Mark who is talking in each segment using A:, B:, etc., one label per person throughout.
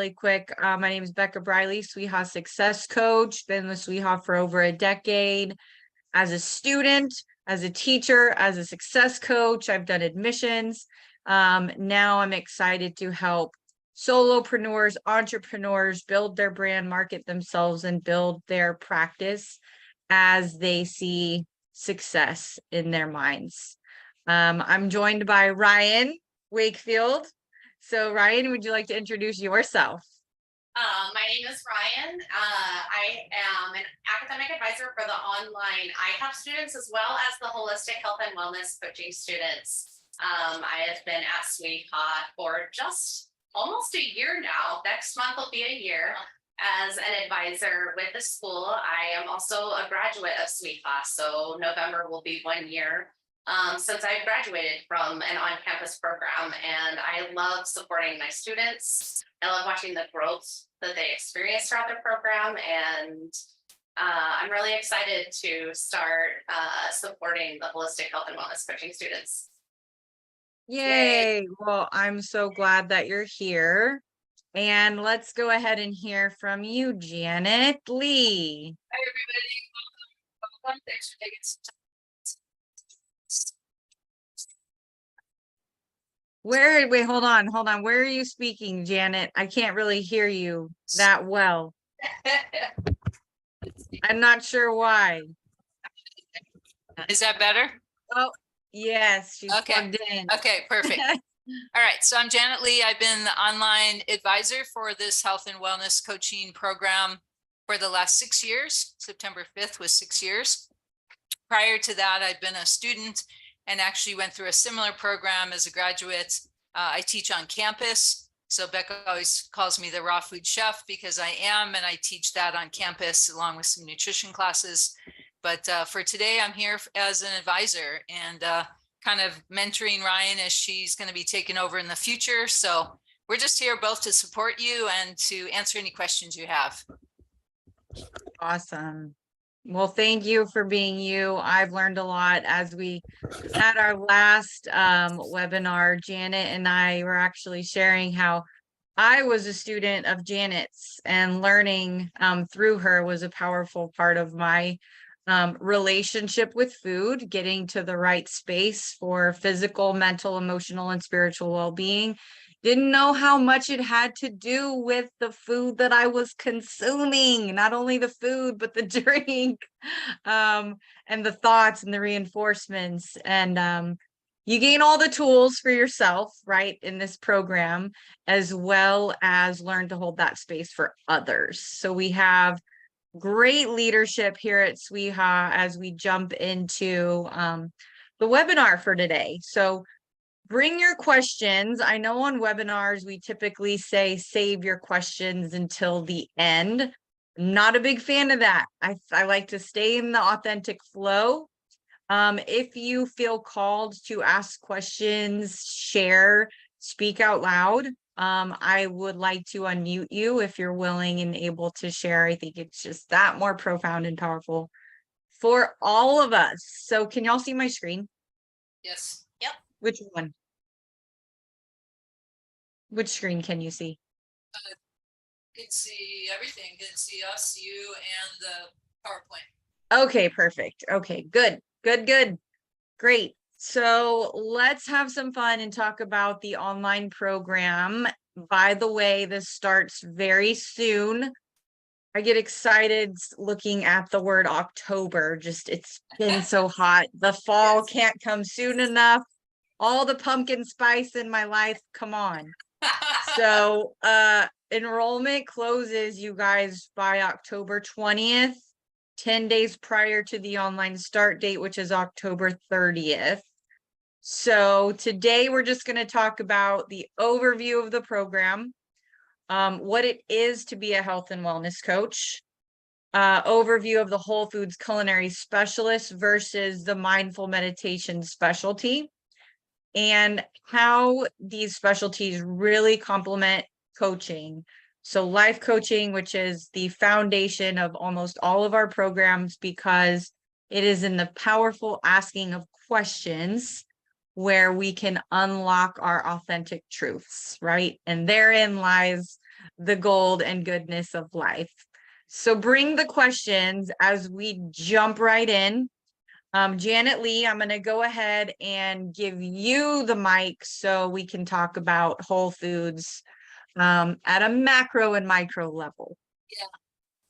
A: really quick. My name is Becca Briley, SWIHA success coach. Been with SWIHA for over a decade. As a student, as a teacher, as a success coach, I've done admissions. Now I'm excited to help solopreneurs, entrepreneurs build their brand, market themselves, and build their practice as they see success in their minds. I'm joined by Ryan Wakefield. So Ryan, would you like to introduce yourself?
B: My name is Ryan. I am an academic advisor for the online IHOP students as well as the holistic health and wellness coaching students. I have been at SWIHA for just almost a year now. Next month will be a year as an advisor with the school. I am also a graduate of SWIHA, so November will be 1 year since I graduated from an on-campus program, and I love supporting my students. I love watching the growth that they experience throughout their program, and I'm really excited to start supporting the holistic health and wellness coaching students.
A: Yay! Well, I'm so glad that you're here. And let's go ahead and hear from you, Janet Lee.
B: Hi, everybody. Welcome. Thanks for taking some time.
A: Wait, hold on. Where are you speaking, Janet? I can't really hear you that well. I'm not sure why.
C: Is that better?
A: Oh, yes, she's
C: Okay.
A: plugged in.
C: Okay, perfect. All right, so I'm Janet Lee. I've been the online advisor for this health and wellness coaching program for the last 6 years. September 5th was 6 years. Prior to that, I'd been a student and actually went through a similar program as a graduate. I teach on campus. So Becca always calls me the raw food chef because I am, and I teach that on campus along with some nutrition classes. But for today, I'm here as an advisor and kind of mentoring Ryan as she's going to be taking over in the future. So we're just here both to support you and to answer any questions you have.
A: Awesome. Well, thank you for being you. I've learned a lot as we had our last webinar. Janet and I were actually sharing how I was a student of Janet's, and learning through her was a powerful part of my relationship with food, getting to the right space for physical, mental, emotional, and spiritual well-being. Didn't know how much it had to do with the food that I was consuming, not only the food, but the drink, and the thoughts and the reinforcements. And you gain all the tools for yourself, right, in this program, as well as learn to hold that space for others. So we have great leadership here at SWIHA as we jump into the webinar for today. So bring your questions. I know on webinars, we typically say save your questions until the end. Not a big fan of that. I like to stay in the authentic flow. If you feel called to ask questions, share, speak out loud, I would like to unmute you if you're willing and able to share. I think it's just that more profound and powerful for all of us. So can y'all see my screen?
C: Yes.
B: Yep.
A: Which one? Which screen can you see?
C: You can see everything. You can see us, you, and the PowerPoint.
A: Okay, perfect. Okay, good. Great. So let's have some fun and talk about the online program. By the way, this starts very soon. I get excited looking at the word October. Just, it's been so hot. The fall can't come soon enough. All the pumpkin spice in my life. Come on. So enrollment closes, you guys, by October 20th, 10 days prior to the online start date, which is October 30th. So today we're just going to talk about the overview of the program, what it is to be a health and wellness coach, overview of the Whole Foods Culinary Specialist versus the Mindful Meditation Specialty, and how these specialties really complement coaching. So life coaching, which is the foundation of almost all of our programs, because it is in the powerful asking of questions where we can unlock our authentic truths, right? And therein lies the gold and goodness of life. So bring the questions as we jump right in. Janet Lee, I'm going to go ahead and give you the mic so we can talk about Whole Foods at a macro and micro level.
C: Yeah.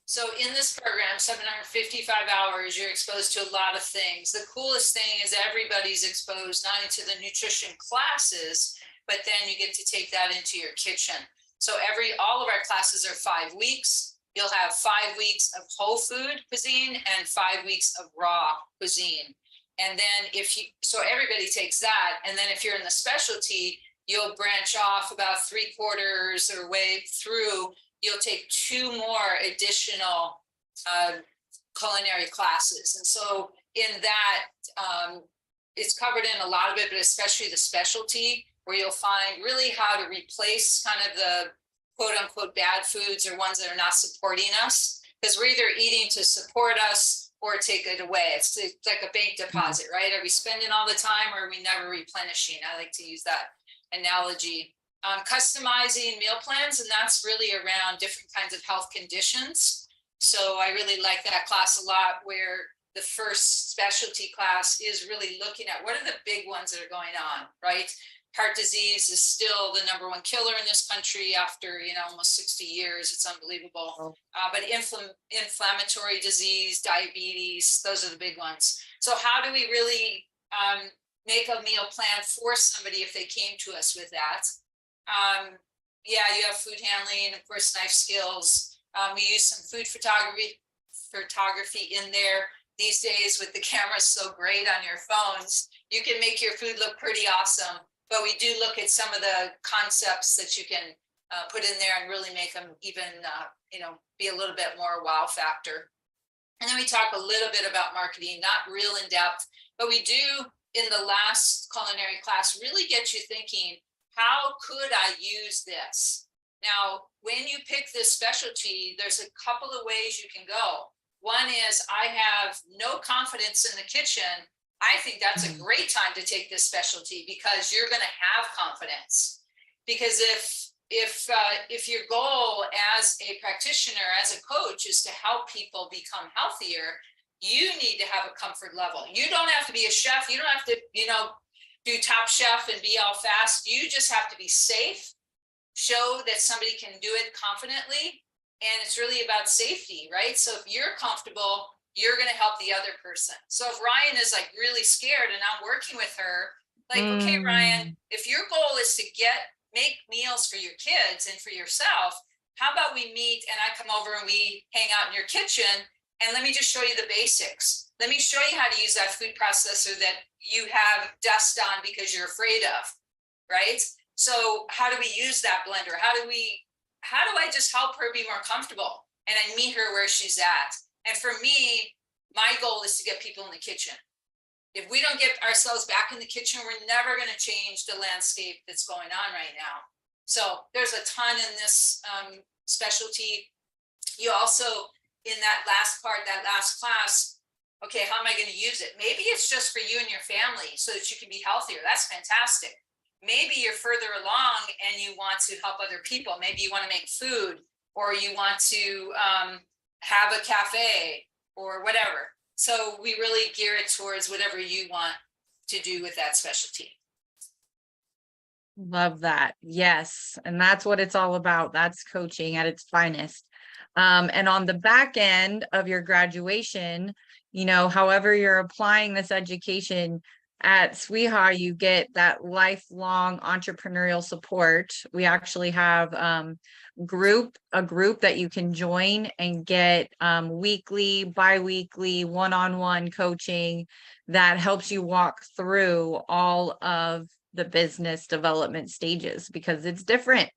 C: So in this program, 755 hours, you're exposed to a lot of things. The coolest thing is everybody's exposed not only to the nutrition classes, but then you get to take that into your kitchen. So all of our classes are 5 weeks. You'll have 5 weeks of whole food cuisine and 5 weeks of raw cuisine. And then so everybody takes that. And then if you're in the specialty, you'll branch off about 3/4 or way through. You'll take 2 more additional culinary classes. And so in that, it's covered in a lot of it, but especially the specialty, where you'll find really how to replace kind of the quote unquote bad foods or ones that are not supporting us, because we're either eating to support us or take it away. It's like a bank deposit, right? Are we spending all the time, or are we never replenishing? I like to use that analogy. Customizing meal plans, and that's really around different kinds of health conditions. So I really like that class a lot, where the first specialty class is really looking at what are the big ones that are going on, right? Heart disease is still the #1 killer in this country after, almost 60 years. It's unbelievable. But inflammatory disease, diabetes, those are the big ones. So how do we really make a meal plan for somebody if they came to us with that? Yeah, you have food handling, of course, knife skills. We use some food photography in there. These days with the cameras so great on your phones, you can make your food look pretty awesome. But we do look at some of the concepts that you can put in there and really make them even, be a little bit more wow factor. And then we talk a little bit about marketing, not real in depth, but we do in the last culinary class really get you thinking, how could I use this? Now, when you pick this specialty, there's a couple of ways you can go. One is I have no confidence in the kitchen. I think that's a great time to take this specialty, because you're going to have confidence. Because if your goal as a practitioner, as a coach, is to help people become healthier, you need to have a comfort level. You don't have to be a chef. You don't have to, do Top Chef and be all fast. You just have to be safe, show that somebody can do it confidently. And it's really about safety, right? So if you're comfortable, you're going to help the other person. So if Ryan is like really scared and I'm working with her, like, okay, Ryan, if your goal is to make meals for your kids and for yourself, how about we meet and I come over and we hang out in your kitchen and let me just show you the basics. Let me show you how to use that food processor that you have dust on because you're afraid of, right? So how do we use that blender? How do I just help her be more comfortable and I meet her where she's at? And for me, my goal is to get people in the kitchen. If we don't get ourselves back in the kitchen, we're never going to change the landscape that's going on right now. So there's a ton in this specialty. You also, in that last part, that last class, okay, how am I going to use it? Maybe it's just for you and your family so that you can be healthier. That's fantastic. Maybe you're further along and you want to help other people. Maybe you want to make food, or you want to have a cafe or whatever. So we really gear it towards whatever you want to do with that specialty.
A: Love that. Yes. And that's what it's all about. That's coaching at its finest. And on the back end of your graduation, however you're applying this education at SWIHA, you get that lifelong entrepreneurial support. We actually have a group that you can join and get weekly, bi-weekly, one-on-one coaching that helps you walk through all of the business development stages, because it's different.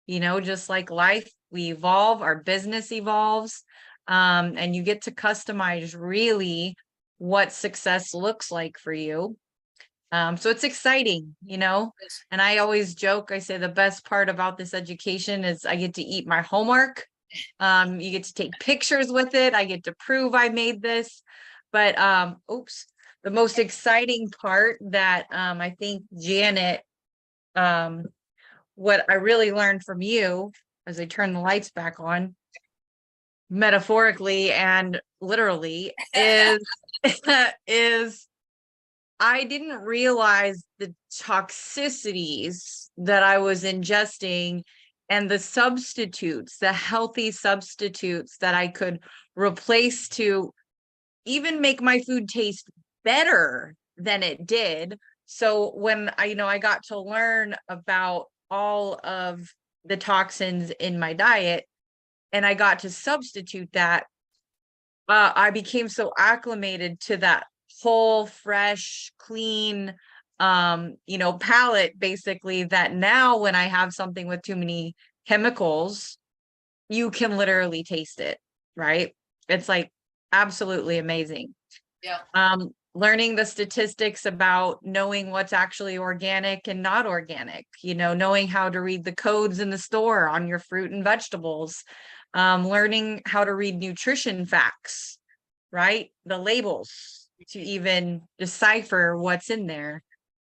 A: Just like life, we evolve, our business evolves, and you get to customize really what success looks like for you. So it's exciting, and I always joke, I say the best part about this education is I get to eat my homework. You get to take pictures with it. I get to prove I made this, but, the most exciting part that I think Janet, what I really learned from you as I turn the lights back on, metaphorically and literally, is is I didn't realize the toxicities that I was ingesting and the substitutes, the healthy substitutes that I could replace to even make my food taste better than it did. So when I got to learn about all of the toxins in my diet and I got to substitute that, I became so acclimated to that whole, fresh, clean, palate, basically, that now when I have something with too many chemicals, you can literally taste it, right? It's like absolutely amazing.
C: Yeah.
A: Learning the statistics about knowing what's actually organic and not organic, knowing how to read the codes in the store on your fruit and vegetables, learning how to read nutrition facts, right? The labels to even decipher what's in there.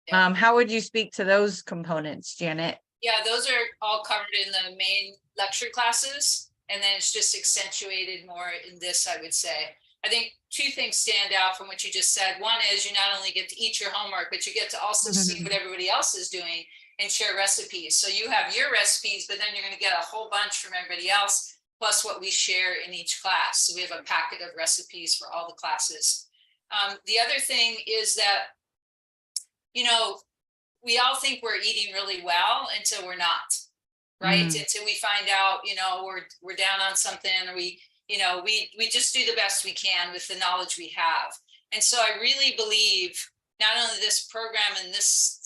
C: Yeah.
A: How would you speak to those components, Janet?
C: Yeah, those are all covered in the main lecture classes, and then it's just accentuated more in this, I would say. I think two things stand out from what you just said. One is you not only get to eat your homework, but you get to also see what everybody else is doing and share recipes. So you have your recipes, but then you're going to get a whole bunch from everybody else, plus what we share in each class. So we have a packet of recipes for all the classes. The other thing is that, we all think we're eating really well until we're not, right? Until we find out, we're down on something, or we just do the best we can with the knowledge we have. And so I really believe not only this program and this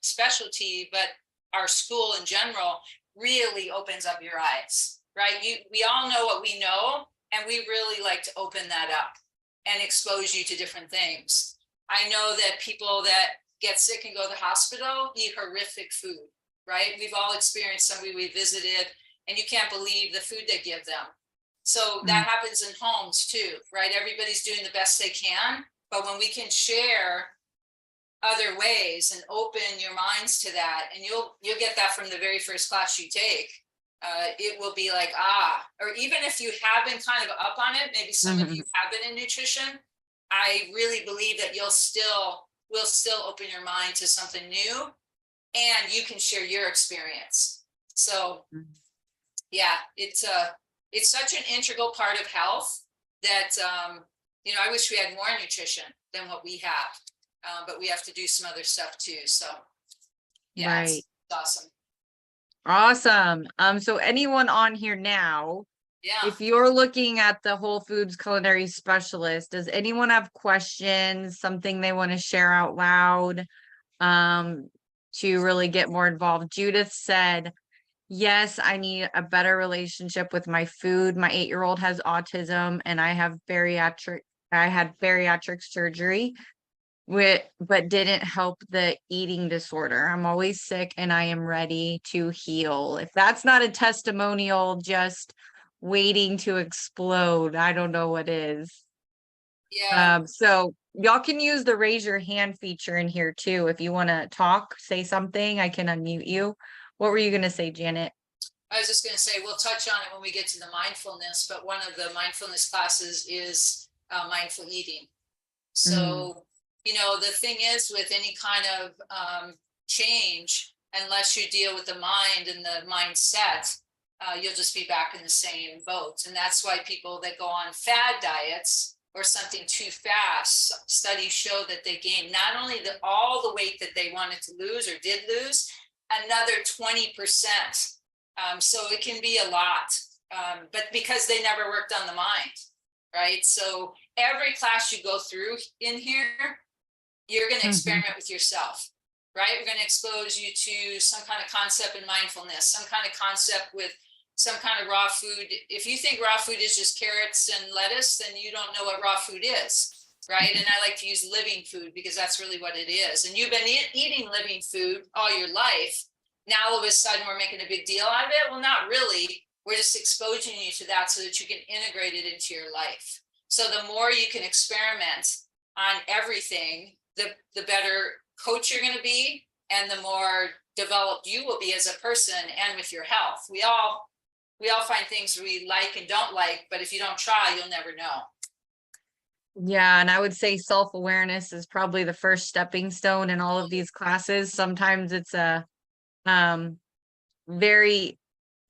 C: specialty, but our school in general really opens up your eyes, right? We all know what we know, and we really like to open that up and expose you to different things. I know that people that get sick and go to the hospital eat horrific food, right? We've all experienced somebody we visited, and you can't believe the food they give them. So that happens in homes too, right? Everybody's doing the best they can, but when we can share other ways and open your minds to that, and you'll get that from the very first class you take, it will be like, or even if you have been kind of up on it, maybe some of you have been in nutrition, I really believe that will still open your mind to something new, and you can share your experience. So yeah, it's such an integral part of health that, I wish we had more nutrition than what we have, but we have to do some other stuff too. So yeah,
A: right.
C: It's awesome.
A: Awesome. So anyone on here now, if you're looking at the Whole Foods Culinary Specialist, does anyone have questions, something they want to share out loud, to really get more involved? Judith said, yes, I need a better relationship with my food. My 8-year-old has autism, and I had bariatric surgery, but didn't help the eating disorder. I'm always sick, and I am ready to heal. If that's not a testimonial, just waiting to explode, I don't know what is.
C: Yeah.
A: So y'all can use the raise your hand feature in here too. If you want to talk, say something, I can unmute you. What were you going to say, Janet?
C: I was just going to say, we'll touch on it when we get to the mindfulness, but one of the mindfulness classes is mindful eating. So, the thing is with any kind of change, unless you deal with the mind and the mindset, you'll just be back in the same boat. And that's why people that go on fad diets or something too fast, studies show that they gain not only all the weight that they wanted to lose or did lose, another 20%. So it can be a lot, but because they never worked on the mind, right? So every class you go through in here, you're going to experiment with yourself, right? We're going to expose you to some kind of concept in mindfulness, some kind of concept with some kind of raw food. If you think raw food is just carrots and lettuce, then you don't know what raw food is, right? And I like to use living food because that's really what it is. And you've been eating living food all your life. Now all of a sudden we're making a big deal out of it. Well, not really. We're just exposing you to that so that you can integrate it into your life. So the more you can experiment on everything, the better coach you're going to be, and the more developed you will be as a person and with your health. We all find things we like and don't like, but if you don't try, you'll never know.
A: Yeah, and I would say self-awareness is probably the first stepping stone in all of these classes. Sometimes it's a very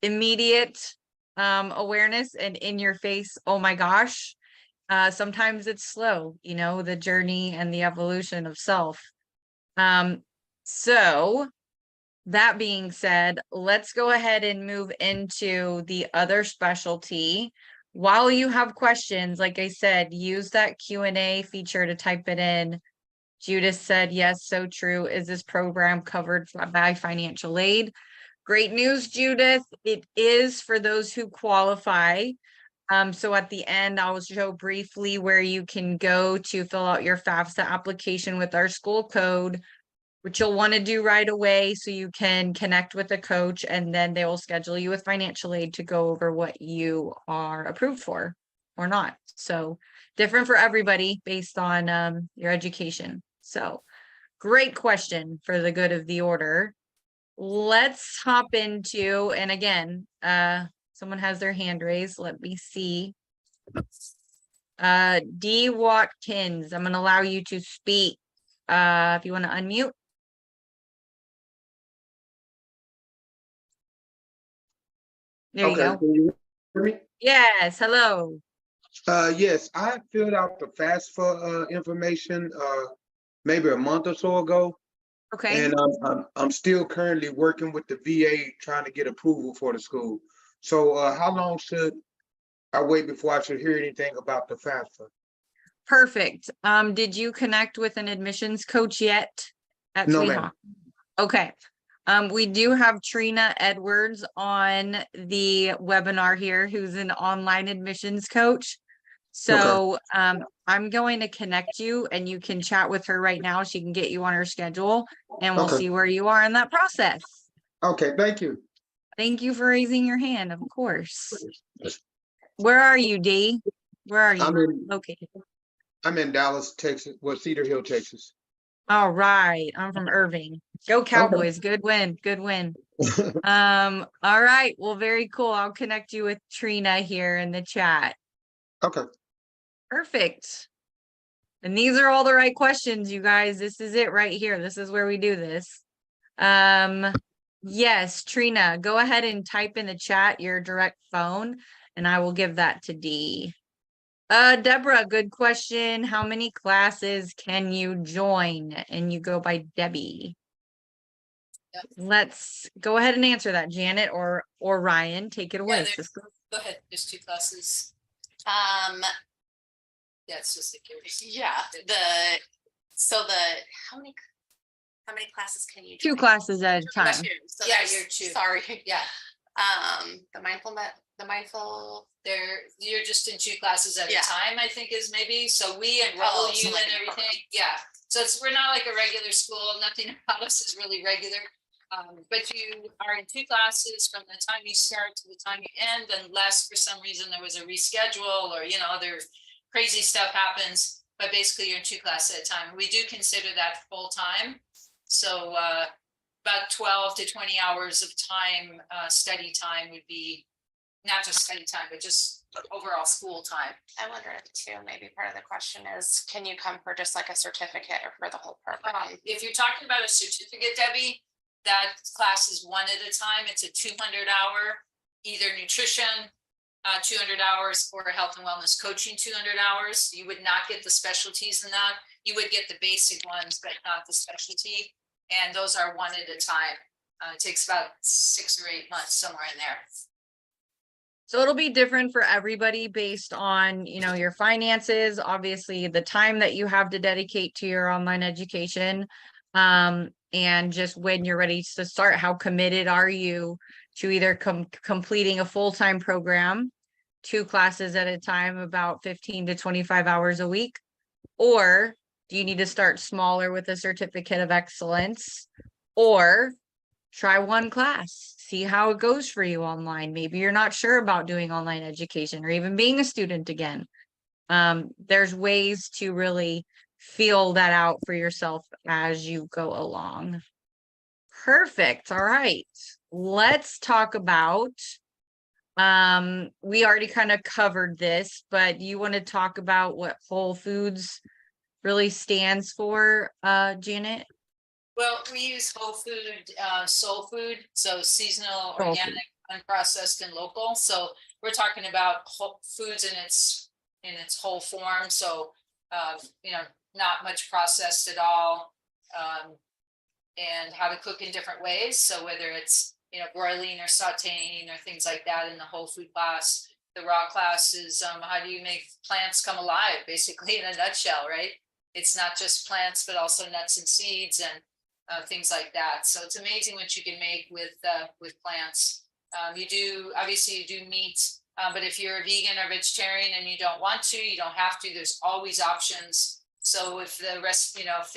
A: immediate awareness and in your face, oh my gosh. Sometimes it's slow, you know, the journey and the evolution of self. So that being said, let's go ahead and move into the other specialty. While you have questions, like I said, use that Q&A feature to type it in. Judith said, yes, so true. Is this program covered by financial aid? Great news, Judith. It is for those who qualify. So at the end, I'll show briefly where you can go to fill out your FAFSA application with our school code, which you'll want to do right away so you can connect with a coach, and then they will schedule you with financial aid to go over what you are approved for or not. So different for everybody based on your education. So great question for the good of the order. Let's hop into, and again, someone has their hand raised. Let me see. D. Watkins, I'm going to allow you to speak. If you want to unmute. There you go.
D: Can you hear me?
A: Yes, hello.
D: Yes, I filled out the FAFSA information maybe a month or so ago,
A: Okay.
D: and I'm still currently working with the VA trying to get approval for the school. So how long should I wait before I should hear anything about the FAFSA?
A: Perfect. Did you connect with an admissions coach yet at
D: No,
A: SWIHA?
D: ma'am.
A: Okay. We do have Trina Edwards on the webinar here, who's an online admissions coach. So I'm going to connect you and you can chat with her right now. She can get you on her schedule and we'll see where you are in that process.
D: Okay, thank you.
A: Thank you for raising your hand, of course. Where are you, Dee? Where are you located?
D: I'm in Dallas, Texas. Well, Cedar Hill, Texas.
A: All right. I'm from Irving. Go Cowboys. Good win. Good win. All right. Well, very cool. I'll connect you with Trina here in the chat.
D: Okay.
A: Perfect. And these are all the right questions, you guys. This is it right here. This is where we do this. Yes, Trina, go ahead and type in the chat your direct phone and I will give that to Dee. Deborah, good question. How many classes can you join? And you go by Debbie.
C: Yep.
A: Let's go ahead and answer that, Janet or Ryan. Take it away.
C: Go ahead. There's 2 classes. Yeah, it's just like
B: how many classes can you do?
A: 2 classes at a time.
B: So
C: yeah,
B: you're 2. Sorry.
C: Yeah.
B: The mindful.
C: You're just in 2 classes at a time, I think is maybe. So we enroll you
B: like
C: and everything. Yeah. So we're not like a regular school. Nothing about us is really regular. But you are in 2 classes from the time you start to the time you end, unless for some reason there was a reschedule or, you know, other crazy stuff happens. But basically you're in 2 classes at a time. We do consider that full time. So about 12 to 20 hours of time, study time would be not just study time, but just overall school time.
B: I wonder if too, maybe part of the question is, can you come for just like a certificate or for the whole program?
C: If you're talking about a certificate, Debbie, that class is 1 at a time. It's a 200-hour, either nutrition, 200 hours, or health and wellness coaching, 200 hours. You would not get the specialties in that. You would get the basic ones, but not the specialty. And those are 1 at a time. It takes about 6 or 8 months, somewhere in there.
A: So it'll be different for everybody based on, you know, your finances, obviously the time that you have to dedicate to your online education, and just when you're ready to start, how committed are you to either completing a full-time program, 2 classes at a time, about 15 to 25 hours a week, or do you need to start smaller with a certificate of excellence, or try 1 class, see how it goes for you online. Maybe you're not sure about doing online education or even being a student again. There's ways to really feel that out for yourself as you go along. Perfect. All right. Let's talk about, we already kind of covered this, but you want to talk about what Whole Foods really stands for, Janet?
C: Well, we use whole food, soul food, so seasonal,
A: Soul
C: organic, unprocessed, and local. So we're talking about whole foods in its whole form. So, not much processed at all, and how to cook in different ways. So whether it's broiling or sauteing or things like that in the whole food class. The raw class is how do you make plants come alive, basically, in a nutshell, right? It's not just plants, but also nuts and seeds and things like that. So it's amazing what you can make with plants. You do meat, but if you're a vegan or vegetarian and you don't want to, you don't have to. There's always options. So if the rest, if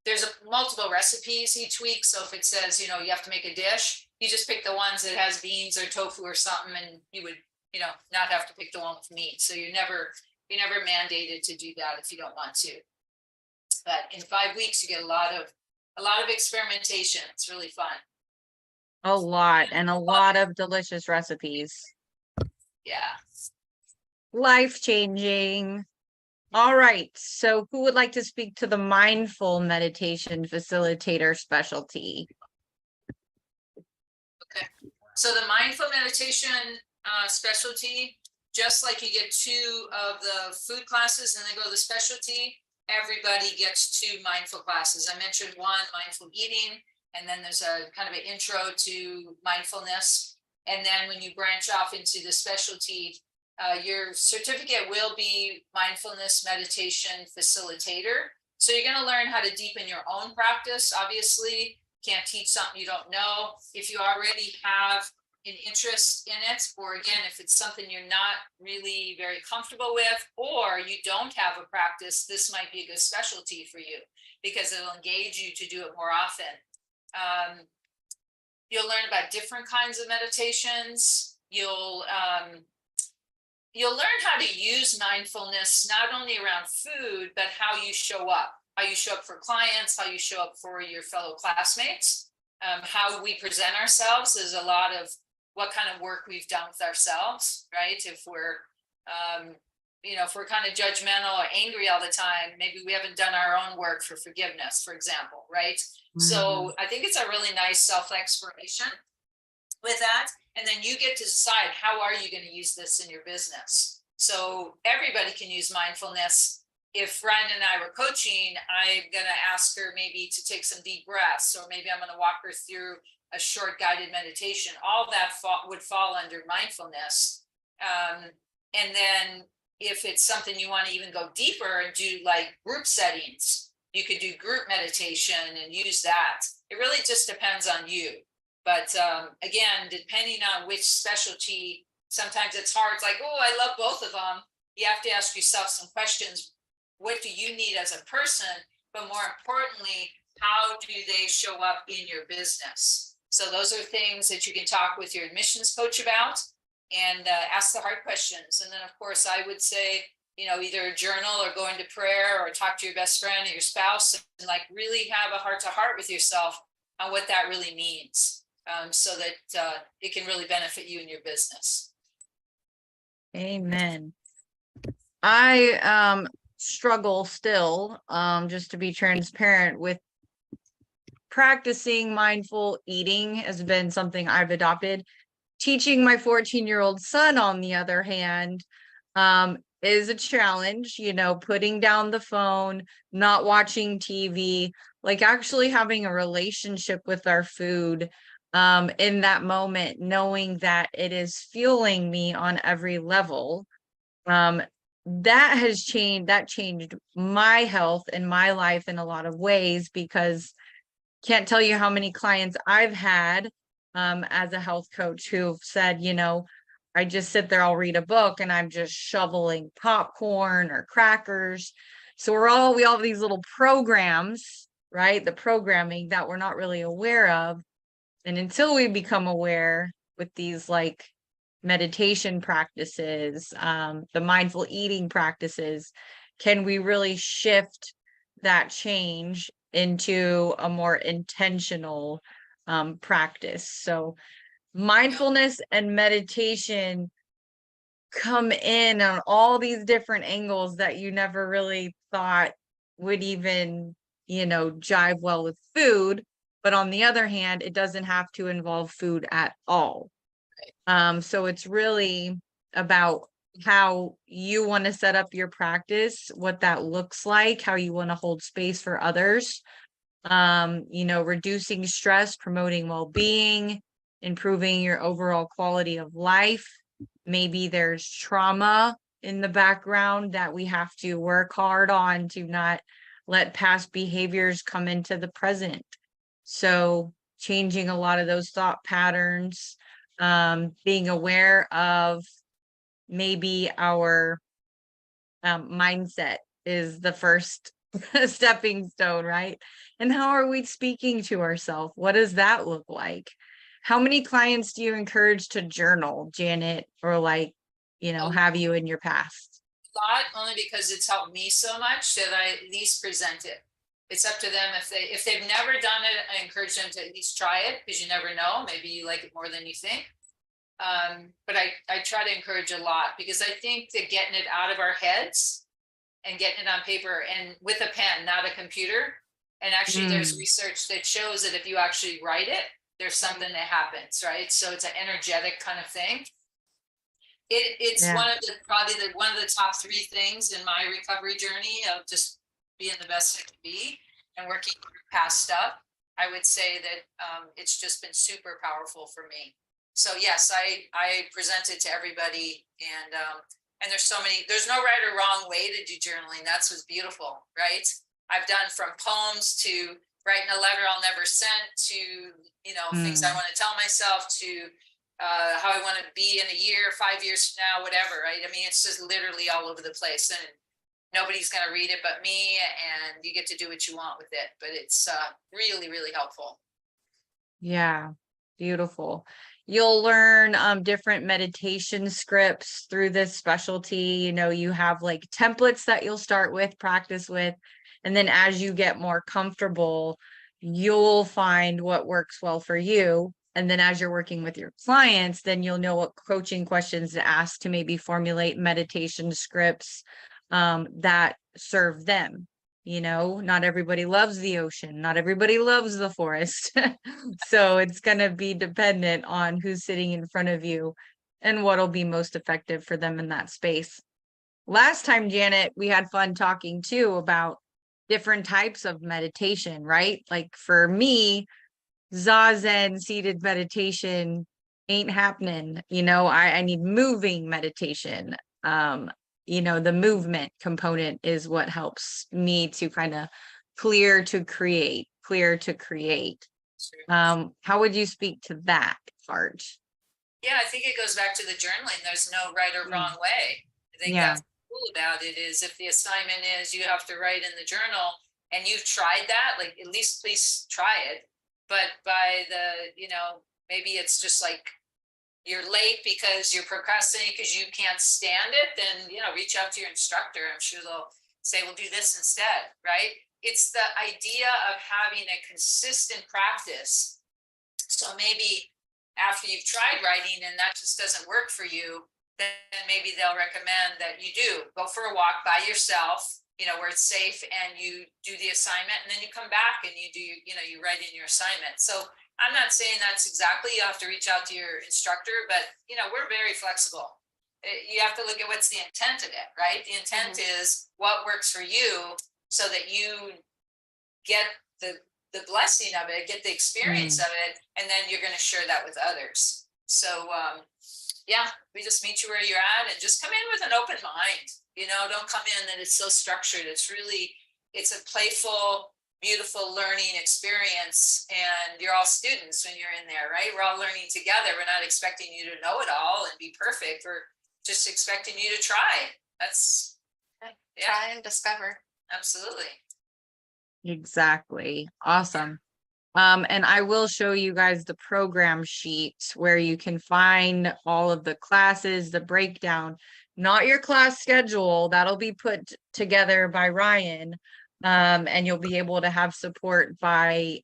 C: there's multiple recipes each week. So if it says, you have to make a dish, you just pick the ones that has beans or tofu or something, and you would, not have to pick the one with meat. So you're never mandated to do that if you don't want to. But in 5 weeks, you get a lot of experimentation. It's really fun.
A: A lot, and a lot of delicious recipes.
C: Yeah.
A: Life-changing. All right. So who would like to speak to the Mindful Meditation Facilitator specialty?
C: Okay. So the Mindful Meditation specialty, just like you get 2 of the food classes and then go to the specialty, everybody gets 2 mindful classes. I mentioned one, mindful eating, and then there's a kind of an intro to mindfulness. And then when you branch off into the specialty, your certificate will be Mindfulness Meditation Facilitator. So you're going to learn how to deepen your own practice. Obviously, can't teach something you don't know. If you already have an interest in it, or again, if it's something you're not really very comfortable with, or you don't have a practice, this might be a good specialty for you because it'll engage you to do it more often. You'll learn about different kinds of meditations. You'll learn how to use mindfulness, not only around food, but how you show up for clients, how you show up for your fellow classmates, how we present ourselves. Is a lot of what kind of work we've done with ourselves, right? If we're, if we're kind of judgmental or angry all the time, maybe we haven't done our own work for forgiveness, for example, right? Mm-hmm. So I think it's a really nice self-exploration with that. And then you get to decide, how are you going to use this in your business? So everybody can use mindfulness. If Ryan and I were coaching, I'm going to ask her maybe to take some deep breaths, or maybe I'm going to walk her through a short guided meditation. All that would fall under mindfulness. And then if it's something you want to even go deeper and do like group settings, you could do group meditation and use that. It really just depends on you. But again, depending on which specialty, sometimes it's hard. It's like, oh, I love both of them. You have to ask yourself some questions. What do you need as a person? But more importantly, how do they show up in your business? So those are things that you can talk with your admissions coach about and ask the hard questions. And then, of course, I would say, either a journal or go into prayer or talk to your best friend or your spouse and like really have a heart-to-heart with yourself on what that really means. So that it can really benefit you in your business.
A: Amen. I struggle still, just to be transparent, with practicing mindful eating has been something I've adopted. Teaching my 14-year-old son, on the other hand, is a challenge, putting down the phone, not watching TV, like actually having a relationship with our food in that moment, knowing that it is fueling me on every level. That changed my health and my life in a lot of ways, because can't tell you how many clients I've had as a health coach who've said, I just sit there, I'll read a book and I'm just shoveling popcorn or crackers. So we all have these little programs, right? The programming that we're not really aware of. And until we become aware with these like meditation practices, the mindful eating practices, can we really shift that change into a more intentional practice? So mindfulness and meditation come in on all these different angles that you never really thought would even, jive well with food. But on the other hand, it doesn't have to involve food at all. So it's really about how you want to set up your practice, what that looks like, how you want to hold space for others, reducing stress, promoting well-being, improving your overall quality of life. Maybe there's trauma in the background that we have to work hard on to not let past behaviors come into the present. So changing a lot of those thought patterns, being aware of maybe our mindset is the first stepping stone, right? And how are we speaking to ourselves? What does that look like? How many clients do you encourage to journal, Janet, or have you in your past?
C: A lot, only because it's helped me so much that I at least present it. It's up to them. If they've never done it, I encourage them to at least try it, because you never know, maybe you like it more than you think. But I try to encourage a lot, because I think that getting it out of our heads and getting it on paper and with a pen, not a computer. And actually there's research that shows that if you actually write it, there's something that happens, right? So it's an energetic kind of thing. It's one of the top 3 things in my recovery journey of just being the best I can be and working through past stuff. I would say that it's just been super powerful for me. So yes, I present it to everybody, and there's no right or wrong way to do journaling. That's what's beautiful, right? I've done from poems to writing a letter I'll never send to, things I want to tell myself, to how I want to be in a year, 5 years from now, whatever, right? I mean, it's just literally all over the place, and nobody's going to read it but me, and you get to do what you want with it. But it's really, really helpful.
A: Yeah, beautiful. You'll learn different meditation scripts through this specialty. You have like templates that you'll start with, practice with, and then as you get more comfortable, you'll find what works well for you. And then as you're working with your clients, then you'll know what coaching questions to ask to maybe formulate meditation scripts that serve them. Not everybody loves the ocean. Not everybody loves the forest. So it's going to be dependent on who's sitting in front of you and what'll be most effective for them in that space. Last time, Janet, we had fun talking too about different types of meditation, right? Like for me, Zazen seated meditation ain't happening. I need moving meditation. The movement component is what helps me to kind of clear to create. How would you speak to that part?
C: Yeah, I think it goes back to the journaling. There's no right or wrong way. I think that's cool about it is if the assignment is you have to write in the journal and you've tried that, like at least please try it. But by maybe it's just like you're late because you're procrastinating because you can't stand it, then, reach out to your instructor. I'm sure they'll say, we'll do this instead, right? It's the idea of having a consistent practice. So maybe after you've tried writing and that just doesn't work for you, then maybe they'll recommend that you do go for a walk by yourself, where it's safe, and you do the assignment, and then you come back and you do, you write in your assignment. So I'm not saying that's exactly, you have to reach out to your instructor, but we're very flexible. You have to look at what's the intent of it, right? The intent is what works for you so that you get the blessing of it, get the experience of it, and then you're going to share that with others. So we just meet you where you're at and just come in with an open mind. Don't come in that it's so structured. It's a playful, beautiful learning experience, and you're all students when you're in there, right? We're all learning together. We're not expecting you to know it all and be perfect. We're just expecting you to try.
B: Try and discover.
C: Absolutely.
A: Exactly. Awesome. And I will show you guys the program sheet where you can find all of the classes, the breakdown, not your class schedule. That'll be put together by Ryan. And you'll be able to have support by,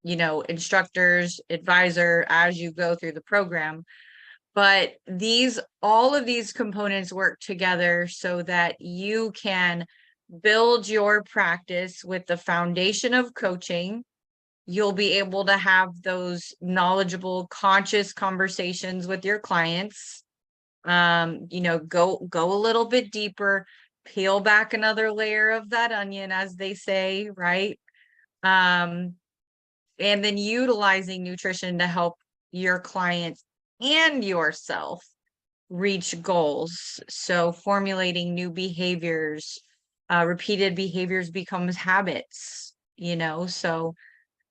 A: you know, instructors, advisor as you go through the program. But all of these components work together so that you can build your practice with the foundation of coaching. You'll be able to have those knowledgeable, conscious conversations with your clients. You know, go a little bit deeper, peel back another layer of that onion, as they say, right? And then utilizing nutrition to help your clients and yourself reach goals. So formulating new behaviors, repeated behaviors becomes habits, you know, so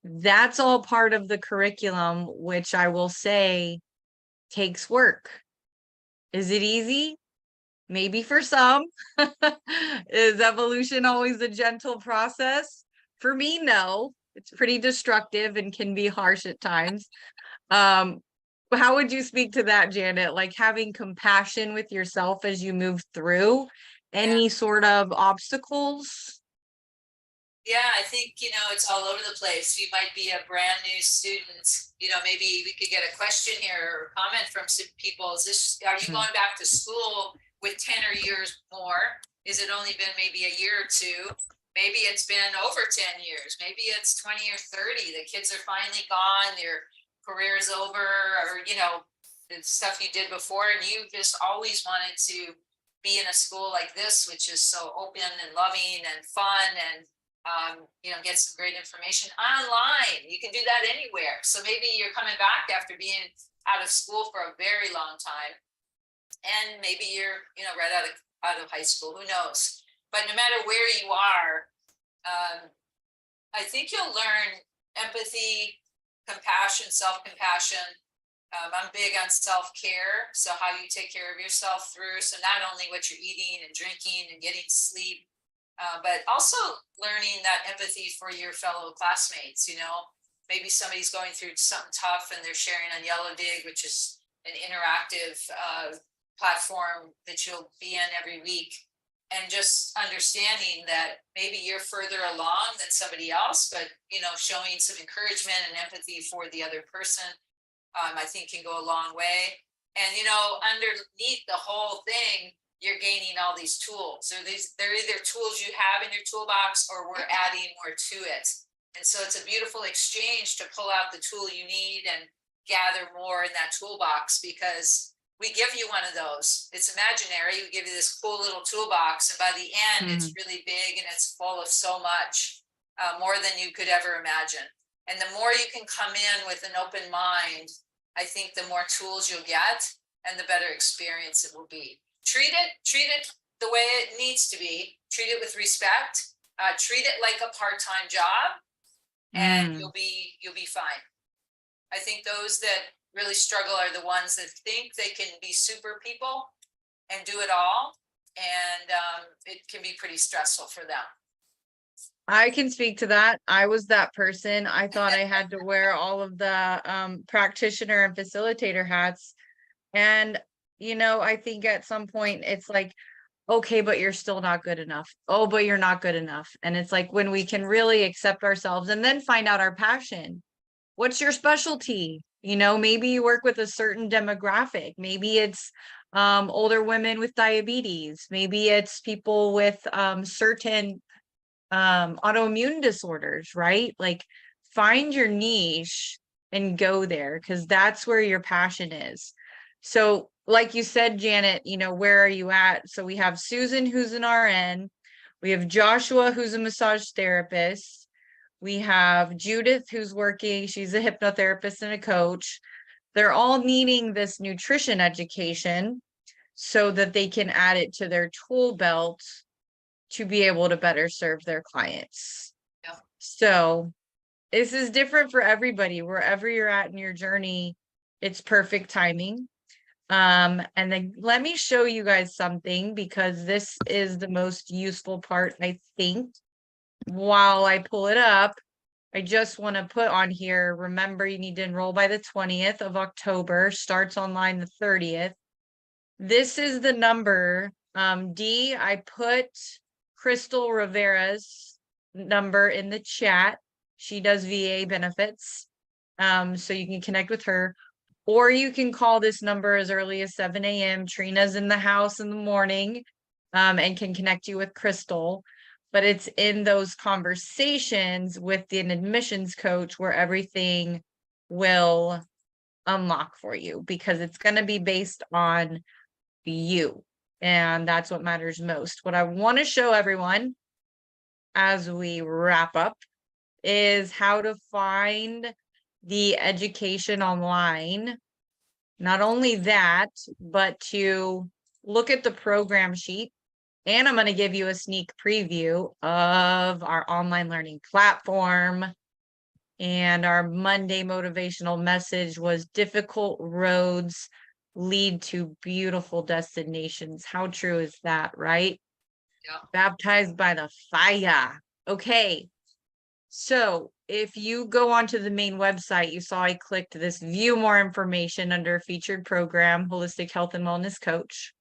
A: that's all part of the curriculum, which I will say takes work. Is it easy? Maybe for some. Is evolution always a gentle process? For me, no. It's pretty destructive and can be harsh at times. How would you speak to that, Janet? Like having compassion with yourself as you move through any sort of obstacles?
C: Yeah, I think, you know, it's all over the place. You might be a brand new student, you know, maybe we could get a question here or comment from some people. Are you going back to school with 10 or years more? Is it only been maybe a year or two? Maybe it's been over 10 years. Maybe it's 20 or 30. The kids are finally gone. Your career is over, or, you know, the stuff you did before, and you just always wanted to be in a school like this, which is so open and loving and fun, and you know, get some great information online. You can do that anywhere. So maybe you're coming back after being out of school for a very long time, and maybe you're, you know, right out of high school. Who knows? But no matter where you are, I think you'll learn empathy, compassion, self-compassion. I'm big on self-care. So how you take care of yourself through. So not only what you're eating and drinking and getting sleep, but also learning that empathy for your fellow classmates. You know, maybe somebody's going through something tough and they're sharing on Yellow Dig, which is an interactive platform that you'll be in every week. And just understanding that maybe you're further along than somebody else, but, you know, showing some encouragement and empathy for the other person, I think can go a long way. And, you know, underneath the whole thing, you're gaining all these tools. So they're either tools you have in your toolbox or we're adding more to it. And so it's a beautiful exchange to pull out the tool you need and gather more in that toolbox, because we give you one of those. It's imaginary. We give you this cool little toolbox, and by the end, it's really big and it's full of so much, more than you could ever imagine. And the more you can come in with an open mind, I think the more tools you'll get and the better experience it will be. Treat it the way it needs to be. Treat it with respect. Treat it like a part-time job, and you'll be fine. I think those that really struggle are the ones that think they can be super people and do it all, and it can be pretty stressful for them.
A: I can speak to that. I was that person. I thought I had to wear all of the practitioner and facilitator hats. And, you know, I think at some point it's like, okay, but you're still not good enough. Oh, but you're not good enough. And it's like when we can really accept ourselves and then find out our passion. What's your specialty? You know, maybe you work with a certain demographic. Maybe it's older women with diabetes. Maybe it's people with certain autoimmune disorders, right? Like find your niche and go there, because that's where your passion is. So like you said, Janet, you know, where are you at? So we have Susan, who's an RN. We have Joshua, who's a massage therapist. We have Judith, who's working. She's a hypnotherapist and a coach. They're all needing this nutrition education so that they can add it to their tool belt to be able to better serve their clients.
C: Yeah.
A: So this is different for everybody. Wherever you're at in your journey, it's perfect timing. And then let me show you guys something, because this is the most useful part, I think. While I pull it up, I just want to put on here, remember you need to enroll by the 20th of October, starts online the 30th. This is the number, D, I put Crystal Rivera's number in the chat. She does VA benefits. So you can connect with her, or you can call this number as early as 7 a.m. Trina's in the house in the morning, and can connect you with Crystal. But it's in those conversations with an admissions coach where everything will unlock for you, because it's going to be based on you. And that's what matters most. What I want to show everyone as we wrap up is how to find the education online. Not only that, but to look at the program sheet. And I'm going to give you a sneak preview of our online learning platform. And our Monday motivational message was difficult roads lead to beautiful destinations. How true is that, right?
C: Yeah.
A: Baptized by the fire. Okay. So if you go onto the main website, you saw I clicked this view more information under featured program, Holistic Health and Wellness Coach.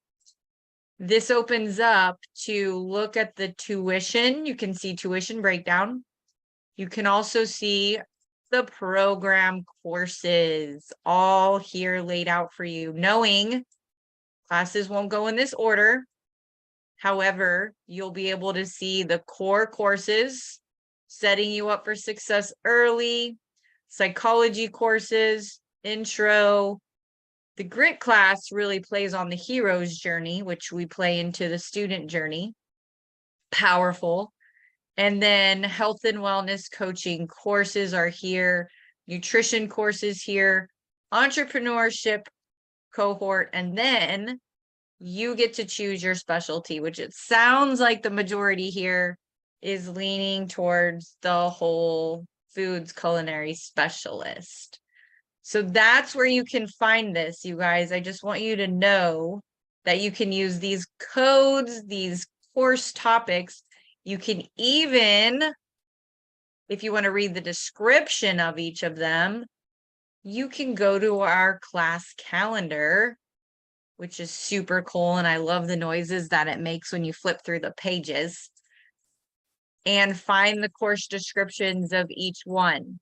A: This opens up to look at the tuition. You can see tuition breakdown. You can also see the program courses all here laid out for you, knowing classes won't go in this order. However, you'll be able to see the core courses, setting you up for success early, psychology courses, intro. The grit class really plays on the hero's journey, which we play into the student journey. Powerful. And then health and wellness coaching courses are here, nutrition courses here, entrepreneurship cohort, and then you get to choose your specialty, which it sounds like the majority here is leaning towards the Whole Foods Culinary Specialist. So that's where you can find this, you guys. I just want you to know that you can use these codes, these course topics. You can even, if you want to read the description of each of them, you can go to our class calendar, which is super cool. And I love the noises that it makes when you flip through the pages, and find the course descriptions of each one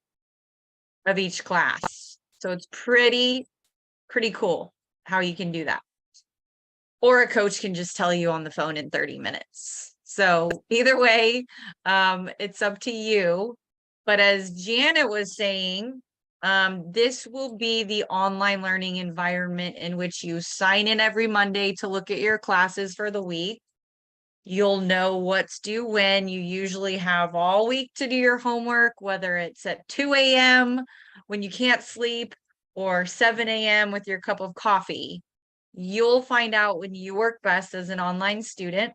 A: of each class. So it's pretty cool how you can do that. Or a coach can just tell you on the phone in 30 minutes. So either way, it's up to you. But as Janet was saying, this will be the online learning environment in which you sign in every Monday to look at your classes for the week. You'll know what's due when. You usually have all week to do your homework, whether it's at 2 a.m. when you can't sleep or 7 a.m. with your cup of coffee. You'll find out when you work best as an online student.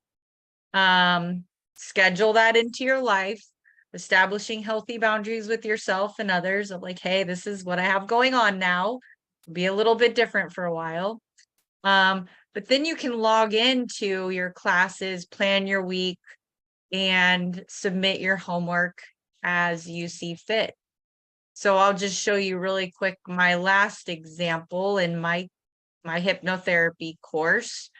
A: Schedule that into your life, establishing healthy boundaries with yourself and others of like, hey, this is what I have going on now. Be a little bit different for a while. But then you can log into your classes, plan your week, and submit your homework as you see fit. So I'll just show you really quick my last example in my hypnotherapy course.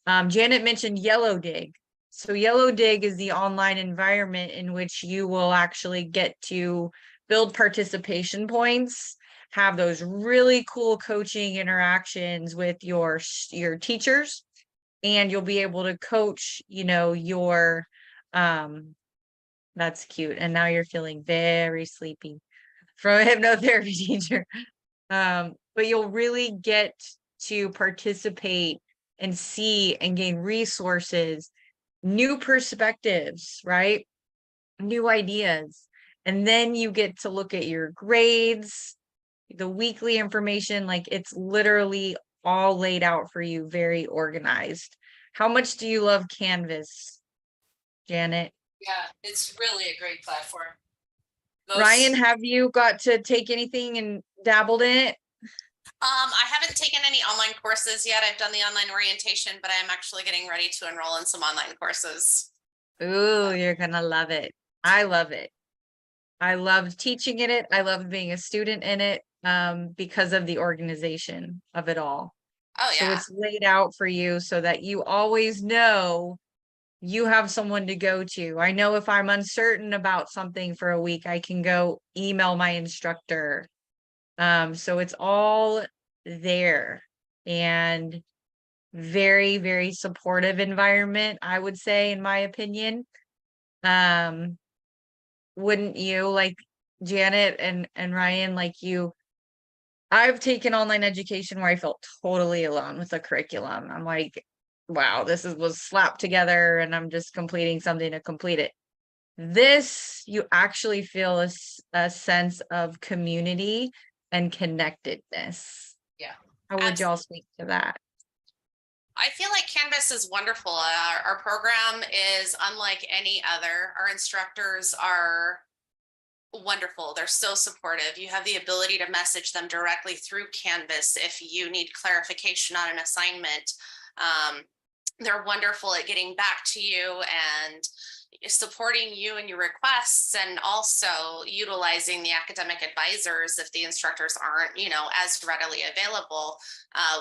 A: Janet mentioned Yellow Dig. So Yellow Dig is the online environment in which you will actually get to build participation points, have those really cool coaching interactions with your teachers, and you'll be able to coach, your, that's cute. And now you're feeling very sleepy from a hypnotherapy teacher. But you'll really get to participate and see and gain resources, new perspectives, right? New ideas. And then you get to look at your grades, the weekly information, like it's literally all laid out for you, very organized. How much do you love Canvas, Janet?
C: Yeah, it's really a great platform.
A: Ryan, have you got to take anything and dabbled in it?
B: I haven't taken any online courses yet. I've done the online orientation, but I'm actually getting ready to enroll in some online courses.
A: Ooh, you're gonna love it. I love it. I loved teaching in it. I loved being a student in it, because of the organization of it all.
B: Oh,
A: So
B: yeah.
A: it's laid out for you so that you always know you have someone to go to. I know if I'm uncertain about something for a week, I can go email my instructor. So it's all there, and very, very supportive environment, I would say, in my opinion. Um, wouldn't you, like Janet and Ryan, like you? I've taken online education where I felt totally alone with the curriculum. I'm like, wow, was slapped together and I'm just completing something to complete it. This, you actually feel a sense of community and connectedness.
C: Yeah.
A: How would y'all speak to that?
B: I feel like Canvas is wonderful. Our program is unlike any other. Our instructors are wonderful. They're so supportive. You have the ability to message them directly through Canvas if you need clarification on an assignment. They're wonderful at getting back to you and supporting you and your requests, and also utilizing the academic advisors if the instructors aren't, as readily available.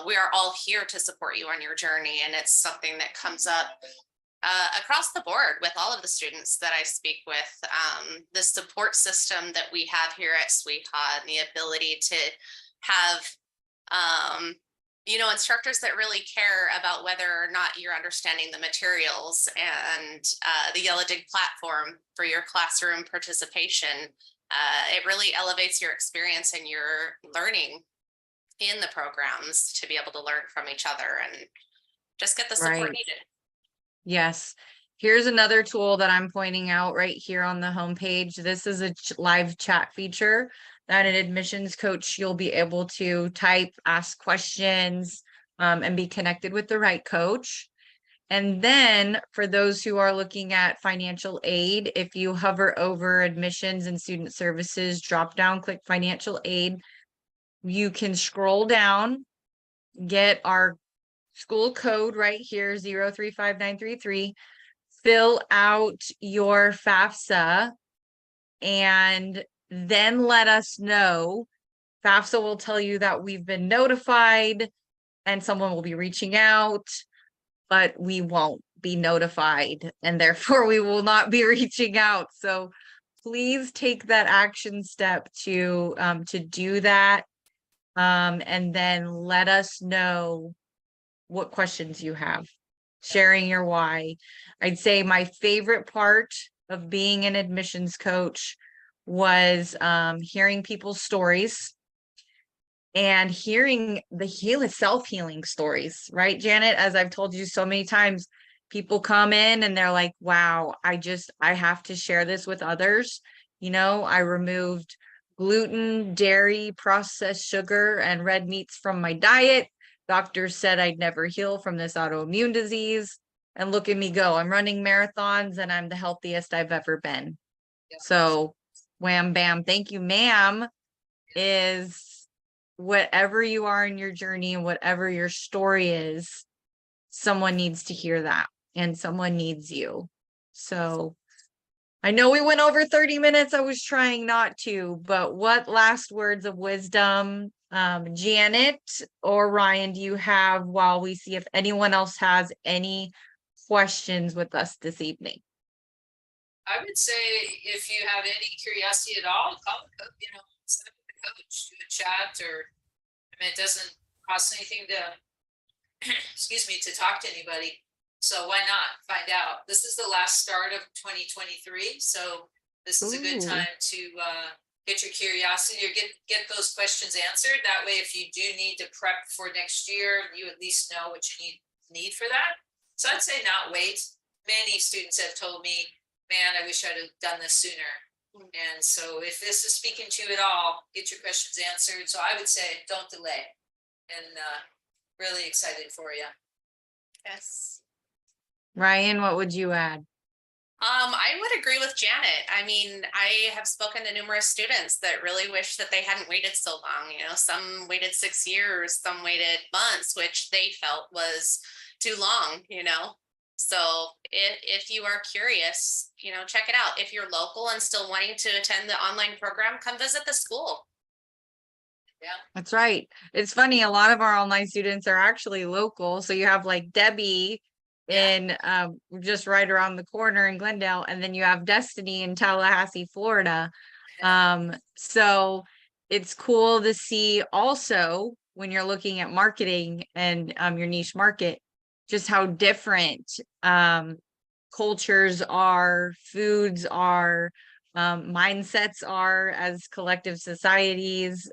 B: We are all here to support you on your journey, and it's something that comes up across the board with all of the students that I speak with. The support system that we have here at SWIHA, and the ability to have instructors that really care about whether or not you're understanding the materials, and the Yellow Dig platform for your classroom participation. It really elevates your experience and your learning in the programs to be able to learn from each other and just get the support
A: Right.
B: needed.
A: Yes. Here's another tool that I'm pointing out right here on the homepage. This is a live chat feature that an admissions coach, you'll be able to type, ask questions, and be connected with the right coach. And then for those who are looking at financial aid, if you hover over admissions and student services, drop down, click financial aid, you can scroll down, get our school code right here, 035933, fill out your FAFSA, and then let us know. FAFSA will tell you that we've been notified and someone will be reaching out, but we won't be notified, and therefore we will not be reaching out. So please take that action step to do that, and then let us know what questions you have, sharing your why. I'd say my favorite part of being an admissions coach was hearing people's stories and hearing the self-healing stories, right, Janet? As I've told you so many times, people come in and they're like, wow, I have to share this with others. I removed gluten, dairy, processed sugar, and red meats from my diet. Doctors said I'd never heal from this autoimmune disease. And look at me go. I'm running marathons and I'm the healthiest I've ever been.
C: Yeah.
A: So wham, bam, thank you, ma'am, is whatever you are in your journey and whatever your story is, someone needs to hear that and someone needs you. So I know we went over 30 minutes. I was trying not to, but what last words of wisdom, Janet or Ryan, do you have while we see if anyone else has any questions with us this evening?
C: I would say if you have any curiosity at all, call send the coach, do a chat, or it doesn't cost anything to excuse me, to talk to anybody. So why not find out? This is the last start of 2023, so this is a good time to get your curiosity or get those questions answered. That way, if you do need to prep for next year, you at least know what you need for that. So I'd say not wait. Many students have told me, man, I wish I'd have done this sooner. And so if this is speaking to you at all, get your questions answered. So I would say don't delay, and really excited for you.
B: Yes.
A: Ryan, what would you add?
B: I would agree with Janet. I mean, I have spoken to numerous students that really wish that they hadn't waited so long. Some waited 6 years, some waited months, which they felt was too long, So if you are curious, check it out. If you're local and still wanting to attend the online program, come visit the school.
A: That's right. It's funny, a lot of our online students are actually local. So you have like Debbie in just right around the corner in Glendale, and then you have Destiny in Tallahassee, Florida. So it's cool to see also when you're looking at marketing and your niche market, just how different cultures are, foods are, mindsets are as collective societies,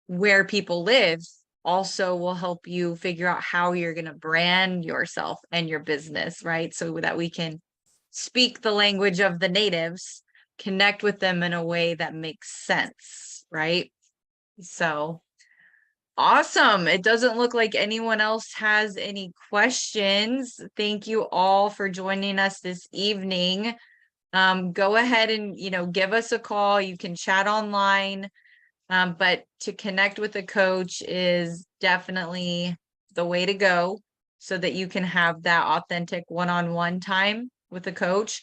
A: where people live also will help you figure out how you're going to brand yourself and your business, right? So that we can speak the language of the natives, connect with them in a way that makes sense, right? So awesome. It doesn't look like anyone else has any questions. Thank you all for joining us this evening. Go ahead and, give us a call. You can chat online. But to connect with a coach is definitely the way to go so that you can have that authentic one-on-one time with a coach,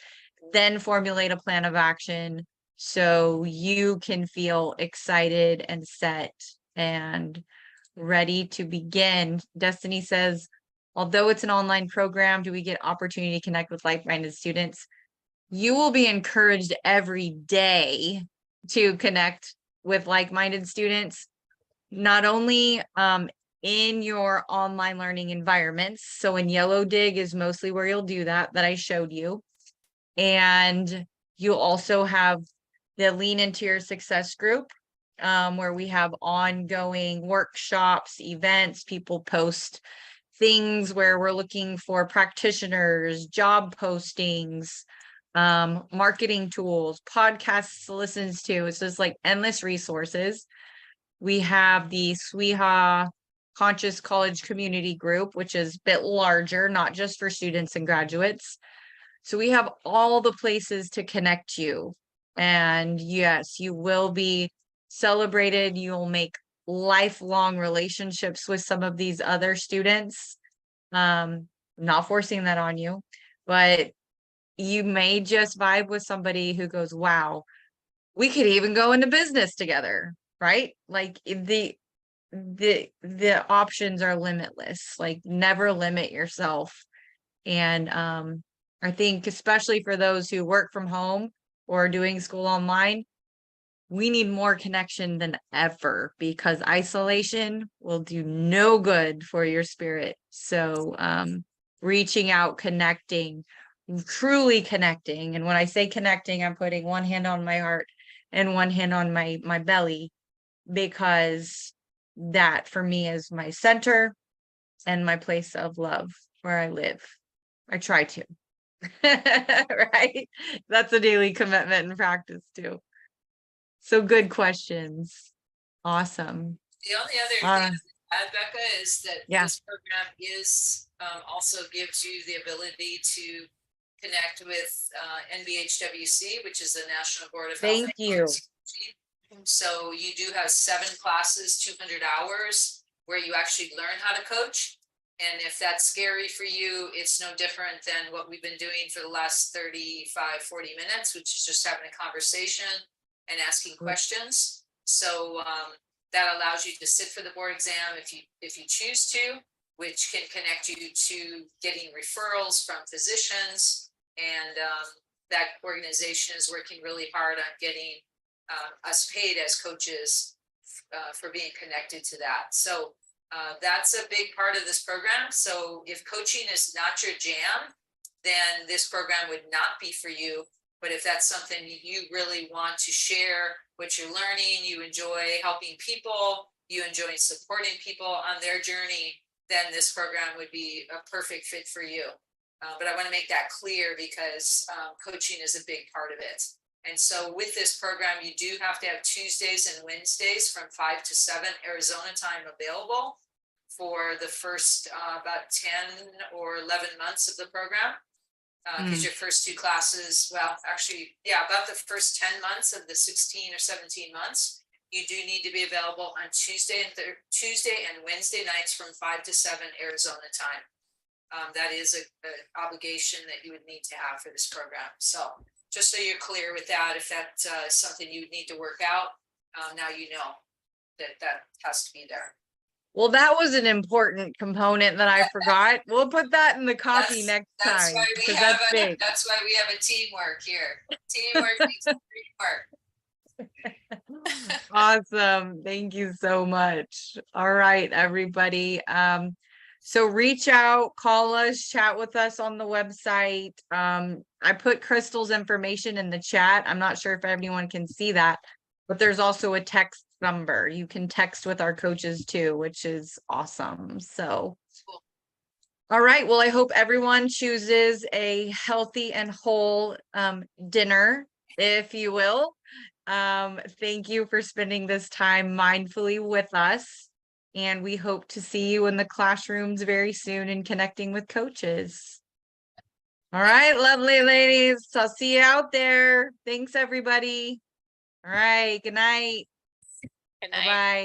A: then formulate a plan of action so you can feel excited and set and ready to begin. Destiny says, although it's an online program, do we get opportunity to connect with like-minded students? You will be encouraged every day to connect with like-minded students, not only in your online learning environments. So in Yellow Dig is mostly where you'll do that I showed you. And you'll also have the Lean Into Your Success group, where we have ongoing workshops, events, people post things where we're looking for practitioners, job postings, marketing tools, podcasts to listen to. It's just like endless resources. We have the SWIHA Conscious College Community Group, which is a bit larger, not just for students and graduates. So we have all the places to connect you. And yes, you will be celebrated. You'll make lifelong relationships with some of these other students. Not forcing that on you, but you may just vibe with somebody who goes, wow, we could even go into business together, right? Like the options are limitless. Like never limit yourself. And I think especially for those who work from home or doing school online, we need more connection than ever because isolation will do no good for your spirit. So reaching out, connecting, truly connecting. And when I say connecting, I'm putting one hand on my heart and one hand on my belly, because that for me is my center and my place of love where I live. I try to. Right? That's a daily commitment and practice too. So good questions. Awesome.
C: The only other thing I'd add, Becca, is that this program is also gives you the ability to connect with NBHWC, which is the National Board of Health.
A: Thank you.
C: So you do have 7 classes, 200 hours, where you actually learn how to coach. And if that's scary for you, it's no different than what we've been doing for the last 35, 40 minutes, which is just having a conversation and asking questions. So that allows you to sit for the board exam if you choose to, which can connect you to getting referrals from physicians. And that organization is working really hard on getting us paid as coaches for being connected to that. So that's a big part of this program. So if coaching is not your jam, then this program would not be for you. But if that's something you really want to share what you're learning, you enjoy helping people, you enjoy supporting people on their journey, then this program would be a perfect fit for you. But I want to make that clear because coaching is a big part of it. And so with this program, you do have to have Tuesdays and Wednesdays from 5 to 7 Arizona time available for the first about 10 or 11 months of the program. Because your first 2 classes, well, actually, about the first 10 months of the 16 or 17 months, you do need to be available on Tuesday and Wednesday nights from 5 to 7 Arizona time. That is a obligation that you would need to have for this program. So just so you're clear with that, if that's something you would need to work out, now you know that has to be there.
A: Well, that was an important component that I forgot. We'll put that in the copy next
C: That's
A: time.
C: why we
A: because
C: have
A: that's big.
C: that's why we have a teamwork here. Teamwork makes teamwork.
A: Awesome. Thank you so much. All right, everybody. So reach out, call us, chat with us on the website. I put Crystal's information in the chat. I'm not sure if everyone can see that, but there's also a text number. You can text with our coaches too, which is awesome. So,
C: Cool.
A: all right. Well, I hope everyone chooses a healthy and whole dinner, if you will. Thank you for spending this time mindfully with us. And we hope to see you in the classrooms very soon and connecting with coaches. All right, lovely ladies. I'll see you out there. Thanks, everybody. All right. Good night.
C: Good night.
A: Bye-bye.